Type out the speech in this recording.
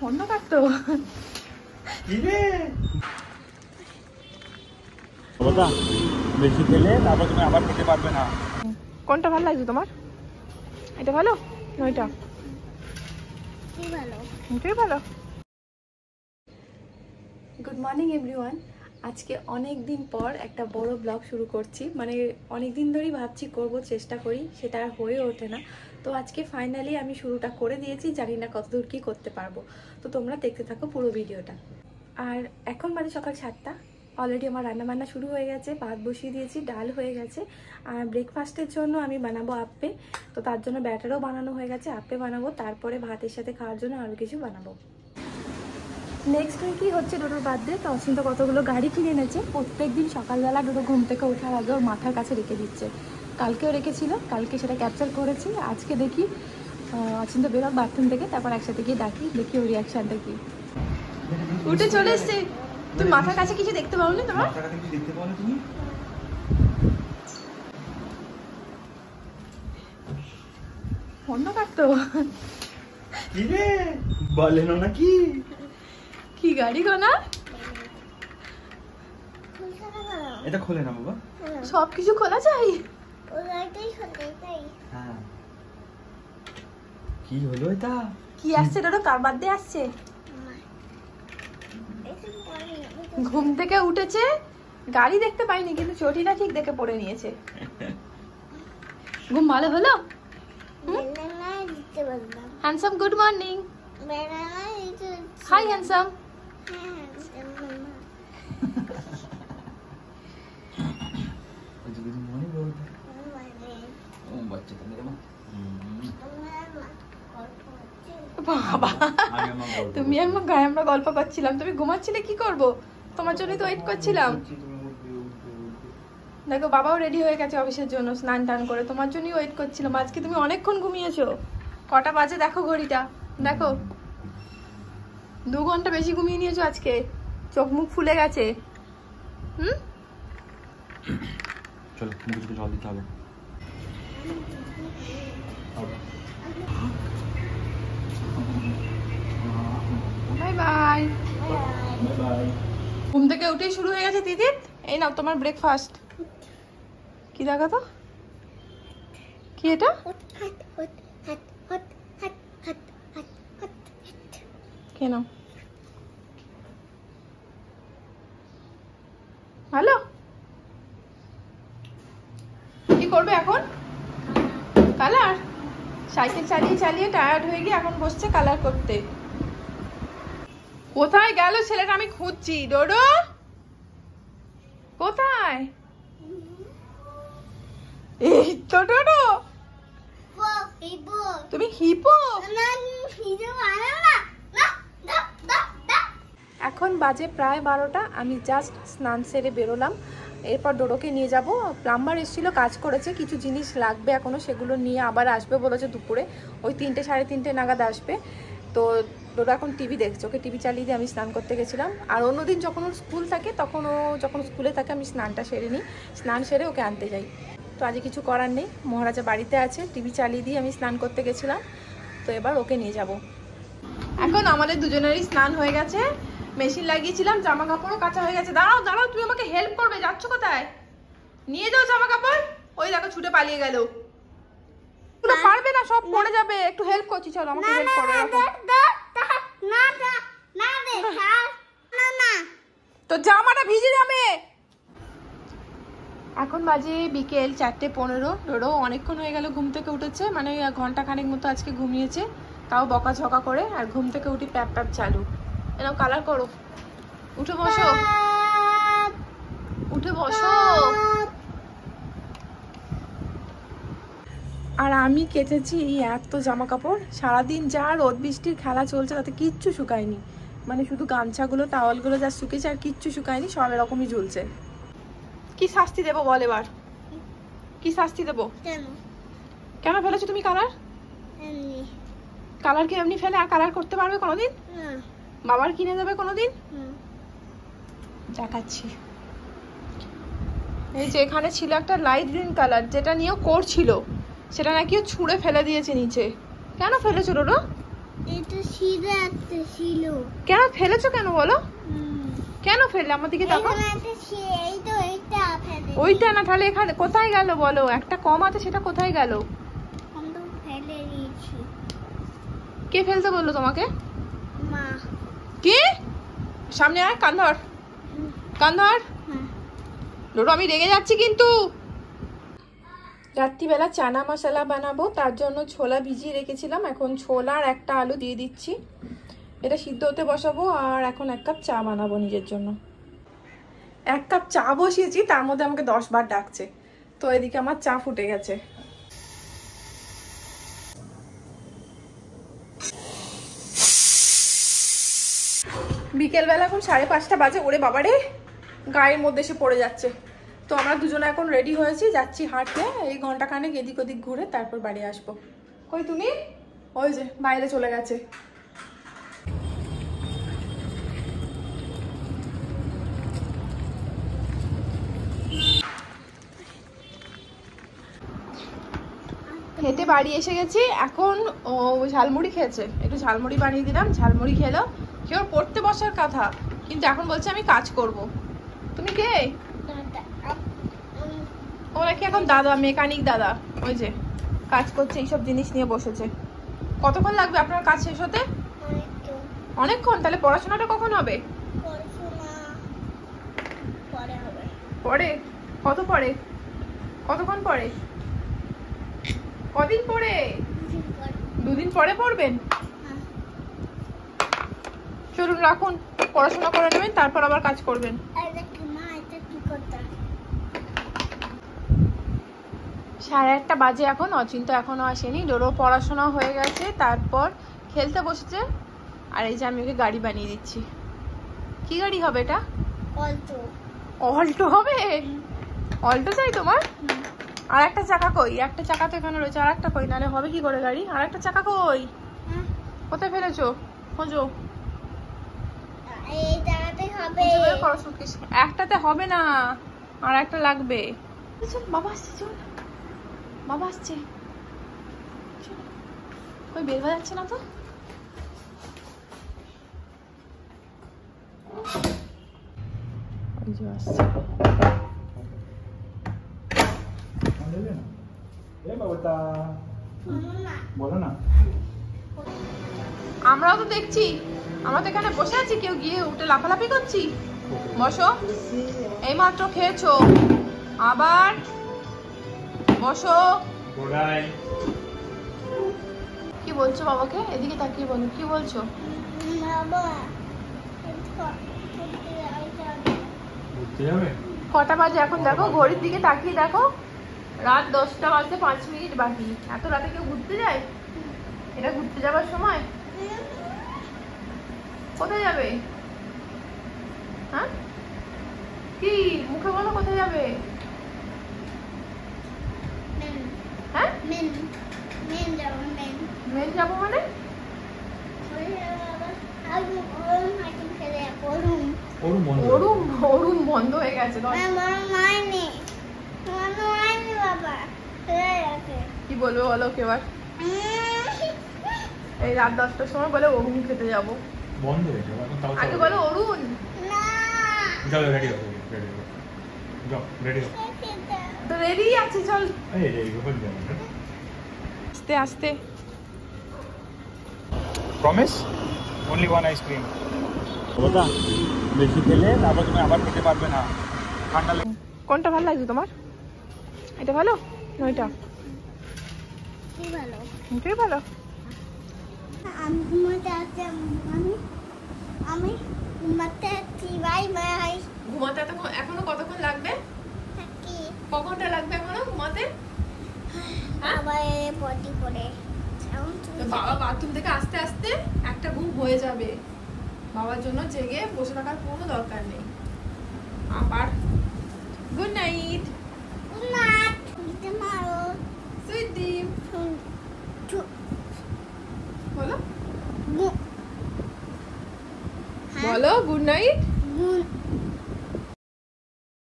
অন্য কাটতো বেশি খেলে তারপর তুমি আবার খেতে পারবে না। কোনটা ভালো লাগছে তোমার? এটা ভালো না ওইটা? এটাই ভালো। Good morning everyone. আজকে অনেক দিন পর একটা বড় ব্লগ শুরু করছি, মানে অনেক দিন ধরেই ভাবছি করব, চেষ্টা করি, সেটা আর হয়ে ওঠে না। তো আজকে ফাইনালি আমি শুরুটা করে দিয়েছি, জানি না কতদূর কি করতে পারবো। তো তোমরা দেখতে থাকো পুরো ভিডিওটা। আর এখন বাজে সকাল 7টা। অলরেডি আমার রান্নাবান্না শুরু হয়ে গেছে, ভাত বসিয়ে দিয়েছি, ডাল হয়ে গেছে। আর ব্রেকফাস্টের জন্য আমি বানাবো আপ্পে। তো তার জন্য ব্যাটারও বানানো হয়ে গেছে, আপ্পে বানাবো, তারপরে ভাতের সাথে খাওয়ার জন্য আরও কিছু বানাবো। নেক্সট উইকই হচ্ছে ডোডোর বার্থডে। তো অচিন্ত কতগুলো গাড়ি কিনে এনেছে। প্রত্যেকদিন সকালবেলা ডোডো ঘুম থেকে ওঠার আগে ওর মাথার কাছে রেখে দিচ্ছে। কালকেও রেখেছিল, কালকে সেটা ক্যাপচার করেছি। আজকে দেখি অচিন্ত বেরোক বাথরুম থেকে, তারপর একসাথে গিয়ে ডাকি, দেখি ওর রিয়াকশানটা কি। উঠে চলে এসছে। তুমি মাথার কাছে কিছু দেখতে পাও না? তোমার মাথার কাছে কিছু দেখতে পাও না তুমি? অন্য কাটতো কি রে বলে না নাকি? কি গাড়ি গোনা? এটা খোলে না বাবা। সব কিছু খোলা যায়? হ্যাঁ। কি হলো এটা? কি আসছে ডোডো? কার বার্থডে আসছে? ঘুম থেকে উঠেছে, গাড়ি দেখতে পাইনি, কিন্তু চটিটা ঠিক দেখে পড়ে নিয়েছে। ঘুম ভালো হলো? Handsome good morning. Hi handsome. বাবা, তুমি আমরা গল্প করছিলাম, তুমি ঘুমাচ্ছিলে, কি করব? তোমার জন্যই তো ওয়েট করছিলাম। দেখো বাবাও রেডি হয়ে গেছে অফিসের জন্য, স্নান টান করে, তোমার জন্যই ওয়েট করছিলাম। আজকে তুমি অনেকক্ষণ ঘুমিয়েছো। কটা বাজে দেখো ঘড়িটা, দেখো 2 ঘন্টা বেশি ঘুমিয়ে নিয়েছো আজকে। চোখ মুখ ফুলে গেছে। চলো মুখে জল দিতে হবে। Bye bye. ঘুম থেকে উঠেই শুরু হয়ে গেছে দিদির। এই নাও তোমার ব্রেকফাস্ট। কি দেখো তো, কি এটা? কেন ভালো? কি করবে এখন? কালার? সাইকেল চালিয়ে চালিয়ে টায়ার্ড হয়ে গিয়ে এখন বসছে কালার করতে। কোথায় গেল ছেলেটা? আমি খুঁজছি। ডোডো কোথায়? এই তো ডোডো। তুমি হিপো? এখন বাজে প্রায় 12টা। আমি জাস্ট স্নান সেরে বেরোলাম। এরপর ডোডোকে নিয়ে যাব। প্লাম্বার এসেছিলো, কাজ করেছে, কিছু জিনিস লাগবে এখনও, সেগুলো নিয়ে আবার আসবে বলেছে দুপুরে। ওই 3টে সাড়ে 3টে নাগাদ আসবে। তো ডোডো এখন টিভি দেখছে, ওকে টিভি চালিয়ে দিয়ে আমি স্নান করতে গেছিলাম। আর অন্যদিন যখন ওর স্কুল থাকে, তখন ও যখন স্কুলে থাকে আমি স্নানটা সেরে নিই, স্নান সেরে ওকে আনতে যাই। তো আজকে কিছু করার নেই, মহারাজা বাড়িতে আছে, টিভি চালিয়ে দিয়ে আমি স্নান করতে গেছিলাম। তো এবার ওকে নিয়ে যাব। এখন আমাদের দুজনেরই স্নান হয়ে গেছে, মেশিন লাগিয়েছিলাম, জামা কাপড়ও কাঁচা হয়ে গেছে। দাঁড়াও দাঁড়াও, তুমি আমাকে হেল্প করবে, যাচ্ছ কোথায়? নিয়ে যাও জামা কাপড়। ওই দেখো ছুটে পালিয়ে গেল। পারবে না, সব পড়ে যাবে। একটু হেল্প করছি, চলো আমাকে হেল্প করো। তো জামাটা ভিজে যাবে। এখন বাজে বিকেল 4:15। ডোডো অনেকক্ষণ হয়ে গেল ঘুম থেকে উঠেছে, মানে ঘন্টা খানেক মতো আজকে ঘুমিয়েছে, তাও বকাঝকা করে। আর ঘুম থেকে উঠি প্যাপ প্যাপ চালু। এরকম কালার করো। উঠে বসো, উঠে বসো। আর আমি কেচেছি এই এত জামা কাপড়। সারাদিন যা রোদ বৃষ্টির খেলা চলছে, তাতে কিচ্ছু শুকায়নি। মানে শুধু গামছাগুলো, টাওয়ালগুলো যা শুকেছে, আর কিচ্ছু শুকায়নি, সব এরকমই ঝুলছে। কি শাস্তি দেবো বল এবার? কি শাস্তি দেবো? কেন ফেলেছো তুমি কালার? কালার কি এমনি ফেলে আর কালার করতে পারবে কোনোদিন? বাবার কিনে দেবে কোনোদিন? দেখাচ্ছি। এই যে এখানে ছিল একটা লাইট গ্রিন কালার, যেটা নিয়েও করছিল, সেটা নাকি ও ছুঁড়ে ফেলে দিয়েছে নিচে। কেন ফেলেছো ডোডো? এটা সিধা একটা ছিল। কেন ফেলেছো কেন বলো? কেন ফেললে? আমার দিকে তাকাও। এখানে একটা এই তো এইটা ফেলে। ওইটা না, তাহলে এখানে কোথায় গেল বলো? একটা কম আছে, সেটা কোথায় গেল? আমি তো ফেলে দিয়েছি। কে ফেলতে বললো তোমাকে? মা। কি? সামনে আয়, কান ধর, কান ধর। হ্যাঁ। ডোডো, আমি রেগে যাচ্ছি কিন্তু। রাত্রিবেলা চানা মশলা বানাবো, তার জন্য ছোলা ভিজিয়ে রেখেছিলাম। এখন ছোলা আর একটা আলু দিয়ে দিচ্ছি, এটা সিদ্ধ হতে বসাবো। আর এখন 1 কাপ চা বানাবো নিজের জন্য। 1 কাপ চা বসিয়েছি, তার মধ্যে আমাকে 10 বার ডাকছে। তো এদিকে আমার চা ফুটে গেছে। বিকেলবেলা এখন 5:30 বাজে। ওরে বাবারে, গায়ের মধ্যে এসে পড়ে যাচ্ছে। তো আমরা দুজনে এখন রেডি হয়েছি, যাচ্ছি হাঁটতে। এই ঘন্টাখানেক এদিক ওদিক ঘুরে তারপর বাড়ি আসবো। কই তুমি? ওই যে বাইরে চলে গেছে। হেঁটে বাড়ি এসে গেছি। এখন ও ঝালমুড়ি খেয়েছে, একটু ঝালমুড়ি বানিয়ে দিলাম, ঝালমুড়ি খেলো। কেউ পড়তে বসার কথা, কিন্তু এখন বলছে আমি কাজ করব। তুমি কে? ও নাকি এখন দাদা, মেকানিক দাদা। ওই যে কাজ করছে, এইসব জিনিস নিয়ে বসেছে। কতক্ষণ লাগবে আপনার কাজ শেষ হতে? অনেকক্ষণ। তাহলে পড়াশোনাটা কখন হবে? পরে? কত পরে? কতক্ষণ পরে? কদিন পরে? 2 দিন পরে পড়বেন? চলুন রাখুন, পড়াশোনা করে নেবেন, তারপর আবার কাজ করবেন। 1:30 বাজে এখন। অচিন্ত এখনো আসেনি। ডোরো পড়াশোনা হয়ে গেছে, তারপর খেলতে বসেছে। আর এই যে আমি ওকে গাড়ি বানিয়ে দিচ্ছি। কি গাড়ি হবে এটা? অল্টো। অল্টো হবে? অল্টো চাই তোমার? আর একটা চাকা কই? একটা চাকা তো এখানে রয়েছে, আর একটা কই? নাহলে হবে কি করে গাড়ি? আর একটা চাকা কই? কোথায় ফেলেছো? খোঁজো। এই জায়গাতে হবে। একটাতে হবে না, আর একটা লাগবে। বাবা আসছে, চল। বাবা আসছে, কই বের হয়ে যাচ্ছে না তো। বলো না। আমরাও তো দেখছি, আমরা তো এখানে বসে আছি, কেউ গিয়ে উঠে লাফালাফি করছি। বসো, এইমাত্র খেয়েছো, আবার বসো। কি বলছো বাবাকে? এদিকে তাকিয়ে বলো, কি বলছো? কটা বাজে এখন দেখো, ঘড়ির দিকে তাকিয়ে দেখো। রাত 10টা বাজতে 5 মিনিট বাকি। এত রাতে কেউ ঘুরতে যায়? এটা ঘুরতে যাবার সময়? কোথায় যাবে? হ্যাঁ, কি মুখে বলো, কোথায় যাবে? হ্যাঁ, মেন যাবো মানে? ওরুম বন্ধ হয়ে গেছে। কি বলবো বলো ওকে এবার? এই রাত 10টার সময় বলে অরুণ খেতে যাবো। বন্ধ হয়ে যাবে এখন, তাও আগে বলো অরুণ। চলো রেডি হও, যাও রেডি হও। তো রেডি আছে, চল। এই রেডি হয়ে যাও। আস্তে আস্তে। Promise only one ice cream. ওটা বেশি খেলে তারপর তুমি আবার খেতে পারবে না, ঠান্ডা লেগে। কোনটা ভালো লাগছে তোমার? এটা ভালো না ওইটা? এটাই ভালো। আমি ঘুমাতে আসছি, আমি ঘুমাতে আসছি। Bye bye. ঘুমাতে এখনো কতক্ষণ লাগবে? কখনটা লাগবে এখনো ঘুমাতে? আবার পটি করে তো বাবা বাথরুম থেকে আস্তে আস্তে একটা ঘুম হয়ে যাবে। বাবার জন্য জেগে বসে থাকার কোনো দরকার নেই। আবার গুড নাইট। Good night. দিতে মারো সুইট ডিম। বলো, বলো গুড নাইট।